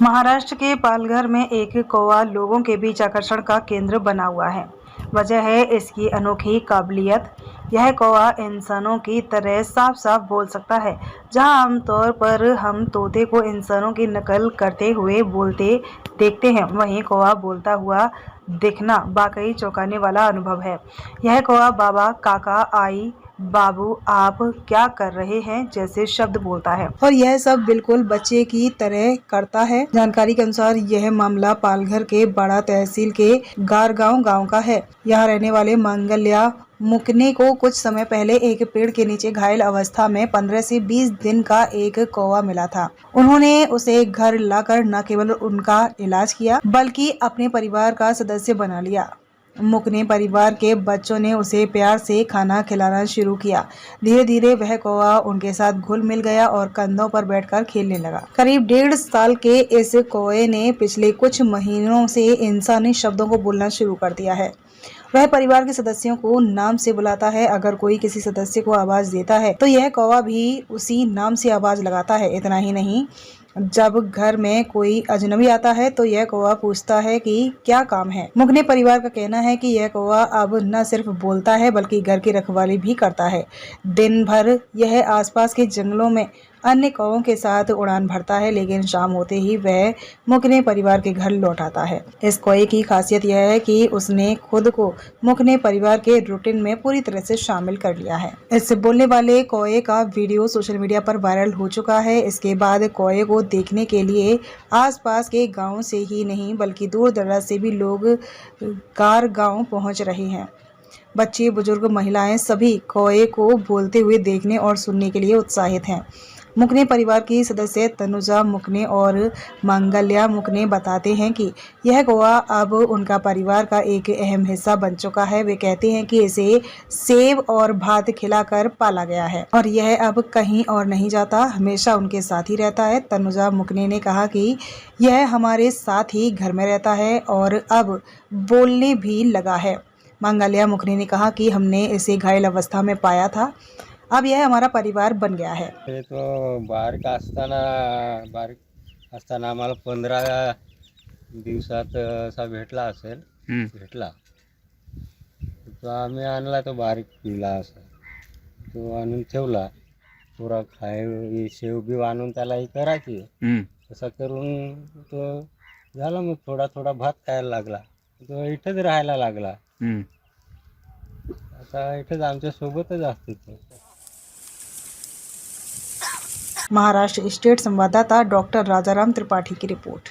महाराष्ट्र के पालघर में एक कौवा लोगों के बीच आकर्षण का केंद्र बना हुआ है। वजह है इसकी अनोखी काबिलियत। यह कौवा इंसानों की तरह साफ साफ बोल सकता है। जहां आमतौर पर हम तोते को इंसानों की नकल करते हुए बोलते देखते हैं, वहीं कौवा बोलता हुआ दिखना वाकई चौंकाने वाला अनुभव है। यह कौवा बाबा, काका, आई, बाबू, आप क्या कर रहे हैं जैसे शब्द बोलता है और यह सब बिल्कुल बच्चे की तरह करता है। जानकारी के अनुसार यह मामला पालघर के बड़ा तहसील के गारगांव गांव का है। यहाँ रहने वाले मंगल्या मुकने को कुछ समय पहले एक पेड़ के नीचे घायल अवस्था में 15 से 20 दिन का एक कौवा मिला था। उन्होंने उसे घर लाकर न केवल उनका इलाज किया बल्कि अपने परिवार का सदस्य बना लिया। मुकने परिवार के बच्चों ने उसे प्यार से खाना खिलाना शुरू किया। धीरे धीरे वह कौवा उनके साथ घुल मिल गया और कंधों पर बैठकर खेलने लगा। करीब 1.5 साल के इस कौवे ने पिछले कुछ महीनों से इंसानी शब्दों को बोलना शुरू कर दिया है। वह परिवार के सदस्यों को नाम से बुलाता है। अगर कोई किसी सदस्य को आवाज देता है तो यह कौवा भी उसी नाम से आवाज लगाता है। इतना ही नहीं, जब घर में कोई अजनबी आता है तो यह कौवा पूछता है कि क्या काम है। मुगने परिवार का कहना है कि यह कौवा अब न सिर्फ बोलता है बल्कि घर की रखवाली भी करता है। दिन भर यह आसपास के जंगलों में अन्य कौवों के साथ उड़ान भरता है, लेकिन शाम होते ही वह मुगने परिवार के घर लौट आता है। इस कौवे की खासियत यह है कि उसने खुद को मुगने परिवार के रूटीन में पूरी तरह से शामिल कर लिया है। इस बोलने वाले कौवे का वीडियो सोशल मीडिया पर वायरल हो चुका है। इसके बाद कौवे को देखने के लिए आसपास के गांव से ही नहीं बल्कि दूर दराज से भी लोग गारगांव पहुंच रहे हैं। बच्चे, बुजुर्ग, महिलाएं सभी कौवे को बोलते हुए देखने और सुनने के लिए उत्साहित हैं। मुकने परिवार की सदस्य तनुजा मुकने और मंगल्या मुकने बताते हैं कि यह कौवा अब उनका परिवार का एक अहम हिस्सा बन चुका है। वे कहते हैं कि इसे सेब और भात खिलाकर पाला गया है और यह अब कहीं और नहीं जाता, हमेशा उनके साथ ही रहता है। तनुजा मुकने ने कहा कि यह हमारे साथ ही घर में रहता है और अब बोलने भी लगा है। मंगल्या मुकने ने कहा कि हमने इसे घायल अवस्था में पाया था, अब यह हमारा परिवार बन गया है। ते तो बारीक असताना आम्हाला 15 दिवसात असा भेटला असेल. भेटला तो आम्ही आणला, तो बारीक पिला असा तो आणून ठेवला. पुरा खाय शेव बी आणून त्याला ही करायची. तसं करून तो झाला, मग थोडा थोडा भात खायला लागला. तो इथंच राहायला लागला. आता इथंच आमच्या सोबतच असतो तो. महाराष्ट्र स्टेट संवाददाता डॉक्टर राजाराम त्रिपाठी की रिपोर्ट।